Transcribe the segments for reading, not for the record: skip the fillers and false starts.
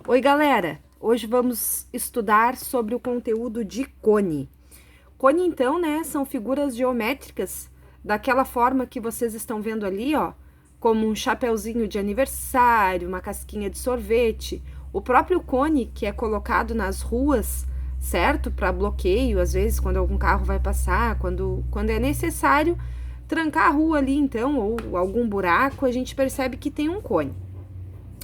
Oi, galera! Hoje vamos estudar sobre o conteúdo de cone. Cone, então, né, são figuras geométricas daquela forma que vocês estão vendo ali, ó, como um chapeuzinho de aniversário, uma casquinha de sorvete, o próprio cone que é colocado nas ruas, certo? Para bloqueio, às vezes, quando algum carro vai passar, quando é necessário trancar a rua ali, então, ou algum buraco, a gente percebe que tem um cone.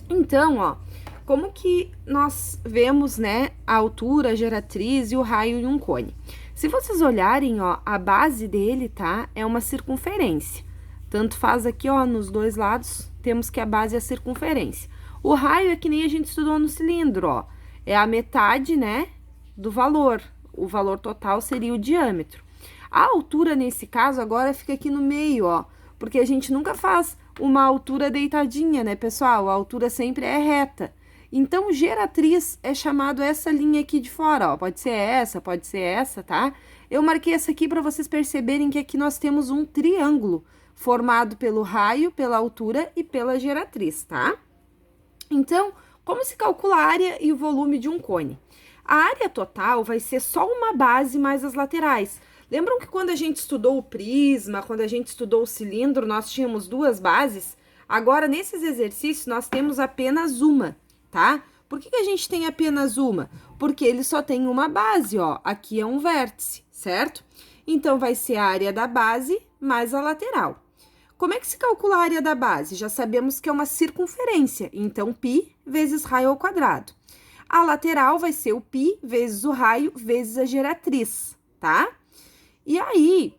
Então, ó, como que nós vemos, né, a altura, a geratriz e o raio em um cone? Se vocês olharem, ó, a base dele, tá, é uma circunferência. Tanto faz aqui, ó, nos dois lados, temos que a base é a circunferência. O raio é que nem a gente estudou no cilindro, ó, é a metade, né, do valor. O valor total seria o diâmetro. A altura, nesse caso, agora fica aqui no meio, ó, porque a gente nunca faz uma altura deitadinha, né, pessoal? A altura sempre é reta. Então, geratriz é chamado essa linha aqui de fora, ó. Pode ser essa, tá? Eu marquei essa aqui para vocês perceberem que aqui nós temos um triângulo formado pelo raio, pela altura e pela geratriz, tá? Então, como se calcula a área e o volume de um cone? A área total vai ser só uma base mais as laterais. Lembram que quando a gente estudou o prisma, quando a gente estudou o cilindro, nós tínhamos duas bases? Agora, nesses exercícios, nós temos apenas uma, tá? Por que a gente tem apenas uma? Porque ele só tem uma base, ó. Aqui é um vértice, certo? Então, vai ser a área da base mais a lateral. Como é que se calcula a área da base? Já sabemos que é uma circunferência, então π vezes raio ao quadrado. A lateral vai ser o π vezes o raio vezes a geratriz, tá? E aí,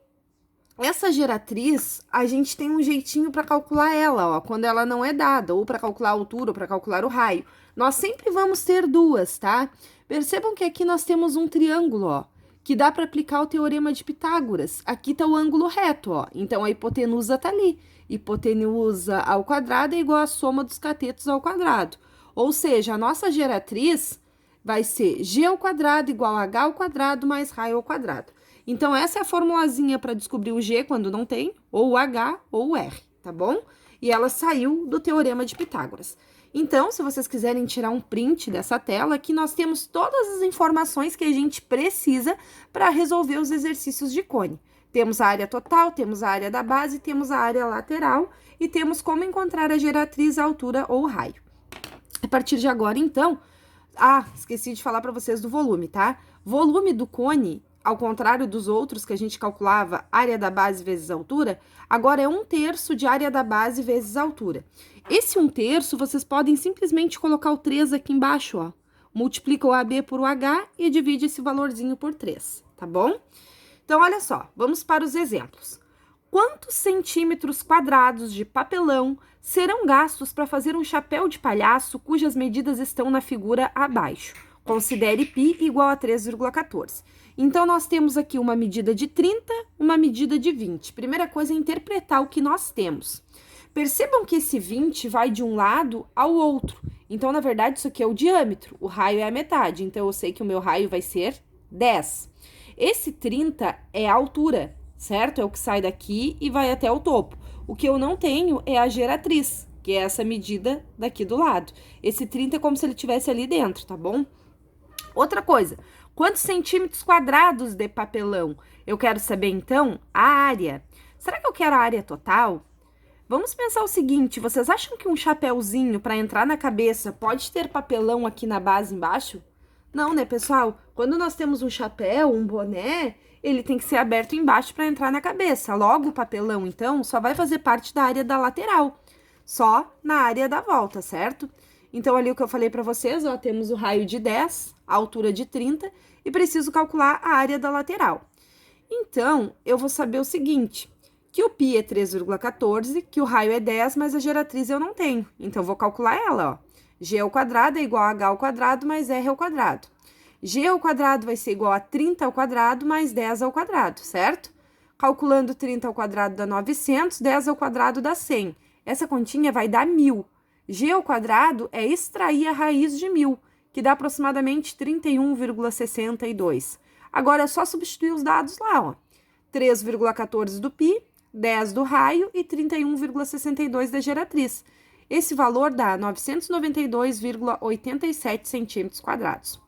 essa geratriz, a gente tem um jeitinho para calcular ela, ó, quando ela não é dada, ou para calcular a altura, ou para calcular o raio. Nós sempre vamos ter duas, tá? Percebam que aqui nós temos um triângulo, ó, que dá para aplicar o teorema de Pitágoras. Aqui tá o ângulo reto, ó, então a hipotenusa tá ali. Hipotenusa ao quadrado é igual a soma dos catetos ao quadrado. Ou seja, a nossa geratriz vai ser g ao quadrado igual a h ao quadrado mais raio ao quadrado. Então, essa é a formulazinha para descobrir o G quando não tem, ou o H ou o R, tá bom? E ela saiu do Teorema de Pitágoras. Então, se vocês quiserem tirar um print dessa tela, aqui nós temos todas as informações que a gente precisa para resolver os exercícios de cone. Temos a área total, temos a área da base, temos a área lateral e temos como encontrar a geratriz, a altura ou o raio. A partir de agora, então... esqueci de falar para vocês do volume, tá? Volume do cone, ao contrário dos outros que a gente calculava área da base vezes altura, agora é 1/3 de área da base vezes altura. Esse 1/3, vocês podem simplesmente colocar o 3 aqui embaixo, ó. Multiplica o AB por o H e divide esse valorzinho por 3, tá bom? Então, olha só, vamos para os exemplos. Quantos centímetros quadrados de papelão serão gastos para fazer um chapéu de palhaço cujas medidas estão na figura abaixo? Considere π igual a 3,14. Então, nós temos aqui uma medida de 30, uma medida de 20. Primeira coisa é interpretar o que nós temos. Percebam que esse 20 vai de um lado ao outro. Então, na verdade, isso aqui é o diâmetro. O raio é a metade. Então, eu sei que o meu raio vai ser 10. Esse 30 é a altura, certo? É o que sai daqui e vai até o topo. O que eu não tenho é a geratriz, que é essa medida daqui do lado. Esse 30 é como se ele estivesse ali dentro, tá bom? Outra coisa, quantos centímetros quadrados de papelão? Eu quero saber, então, a área. Será que eu quero a área total? Vamos pensar o seguinte, vocês acham que um chapéuzinho para entrar na cabeça pode ter papelão aqui na base embaixo? Não, né, pessoal? Quando nós temos um chapéu, um boné, ele tem que ser aberto embaixo para entrar na cabeça. Logo, o papelão, então, só vai fazer parte da área da lateral, só na área da volta, certo? Então, ali o que eu falei para vocês, ó, temos o raio de 10, a altura de 30 e preciso calcular a área da lateral. Então, eu vou saber o seguinte, que o π é 3,14, que o raio é 10, mas a geratriz eu não tenho. Então, eu vou calcular ela, ó. G ao quadrado é igual a h ao quadrado mais r ao quadrado. G ao quadrado vai ser igual a 30 ao quadrado mais 10 ao quadrado, certo? Calculando 30 ao quadrado dá 900, 10 ao quadrado dá 100. Essa continha vai dar 1000. G ao quadrado é extrair a raiz de 1000, que dá aproximadamente 31,62. Agora é só substituir os dados lá, ó. 3,14 do π, 10 do raio e 31,62 da geratriz. esse valor dá 992,87 centímetros quadrados.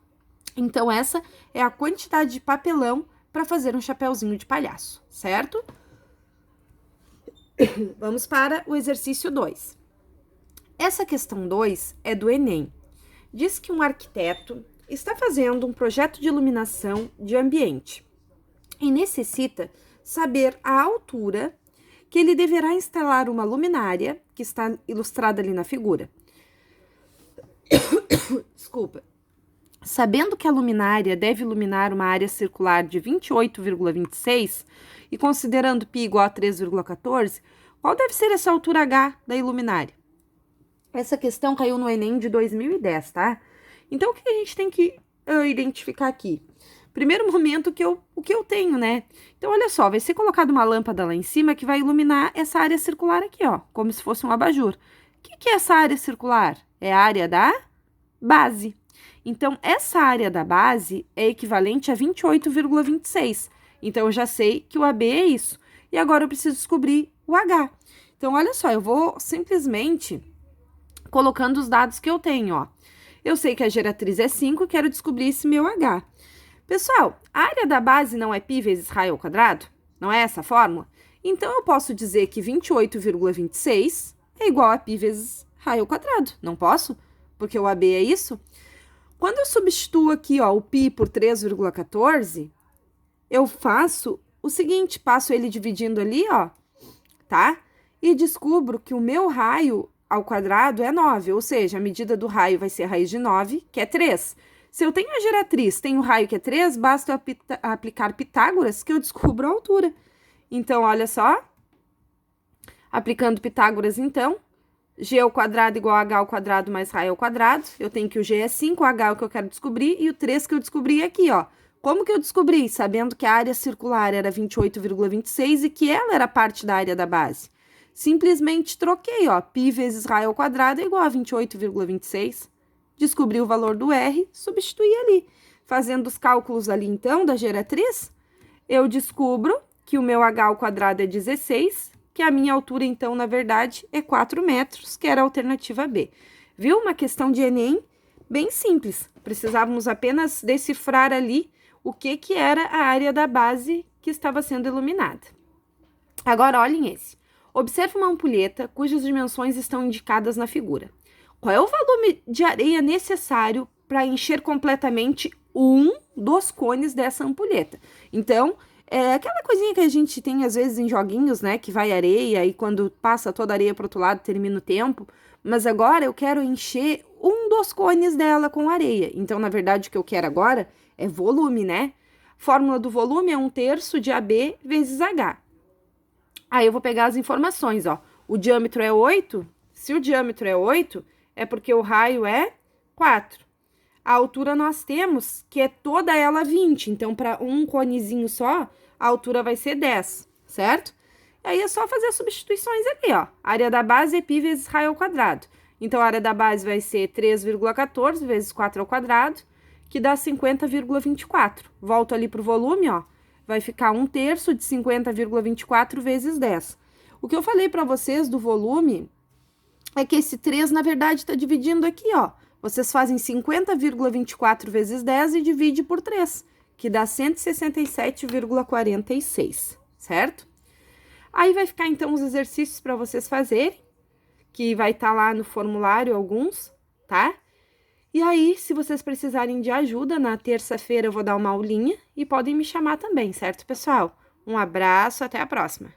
Então, essa é a quantidade de papelão para fazer um chapeuzinho de palhaço, certo? Vamos para o exercício 2. Essa questão 2 é do Enem. Diz que um arquiteto está fazendo um projeto de iluminação de ambiente e necessita saber a altura que ele deverá instalar uma luminária, que está ilustrada ali na figura. Desculpa. Sabendo que a luminária deve iluminar uma área circular de 28,26 e considerando π igual a 3,14, qual deve ser essa altura H da iluminária? Essa questão caiu no Enem de 2010, tá? Então, o que a gente tem que identificar aqui? Primeiro momento, o que eu tenho, né? Então, olha só, vai ser colocada uma lâmpada lá em cima que vai iluminar essa área circular aqui, ó, como se fosse um abajur. O que é essa área circular? É a área da base. Então, essa área da base é equivalente a 28,26. Então, eu já sei que o AB é isso. E agora eu preciso descobrir o H. Então, olha só, eu vou simplesmente colocando os dados que eu tenho, ó. Eu sei que a geratriz é 5, quero descobrir esse meu H. Pessoal, a área da base não é π vezes raio ao quadrado? Não é essa a fórmula? Então, eu posso dizer que 28,26 é igual a π vezes raio ao quadrado. Não posso? Porque o AB é isso. Quando eu substituo aqui, ó, o π por 3,14, eu faço o seguinte, passo ele dividindo ali, ó, tá? E descubro que o meu raio ao quadrado é 9, ou seja, a medida do raio vai ser a raiz de 9, que é 3. Se eu tenho a geratriz, tenho o raio que é 3, basta eu aplicar Pitágoras que eu descubro a altura. Então, olha só, aplicando Pitágoras, então, g ao quadrado igual a h ao quadrado mais raio ao quadrado, eu tenho que o g é 5, o h é o que eu quero descobrir, e o 3 que eu descobri é aqui, ó. Como que eu descobri? Sabendo que a área circular era 28,26 e que ela era parte da área da base. Simplesmente troquei, ó, π vezes raio ao quadrado é igual a 28,26. Descobri o valor do R, substituí ali. Fazendo os cálculos ali, então, da geratriz, eu descubro que o meu h ao quadrado é 16, que a minha altura, então, na verdade, é 4 metros, que era a alternativa B. Viu? Uma questão de Enem bem simples. Precisávamos apenas decifrar ali o que era a área da base que estava sendo iluminada. Agora, olhem esse. Observe uma ampulheta cujas dimensões estão indicadas na figura. Qual é o volume de areia necessário para encher completamente um dos cones dessa ampulheta? Então, é aquela coisinha que a gente tem às vezes em joguinhos, né? Que vai areia e quando passa toda a areia para o outro lado termina o tempo. Mas agora eu quero encher um dos cones dela com areia. Então, na verdade, o que eu quero agora é volume, né? Fórmula do volume é 1/3 de AB vezes H. Aí eu vou pegar as informações, ó. O diâmetro é 8. Se o diâmetro é 8, é porque o raio é 4. A altura nós temos que é toda ela 20. Então, para um conezinho só, a altura vai ser 10, certo? E aí é só fazer as substituições aqui, ó. A área da base é π vezes raio ao quadrado. Então, a área da base vai ser 3,14 vezes 4 ao quadrado, que dá 50,24. Volto ali pro volume, ó. Vai ficar 1/3 de 50,24 vezes 10. O que eu falei para vocês do volume é que esse 3, na verdade, está dividindo aqui, ó. Vocês fazem 50,24 vezes 10 e divide por 3, que dá 167,46, certo? Aí vai ficar, então, os exercícios para vocês fazerem, que vai estar lá no formulário alguns, tá? E aí, se vocês precisarem de ajuda, na terça-feira eu vou dar uma aulinha e podem me chamar também, certo, pessoal? Um abraço, até a próxima!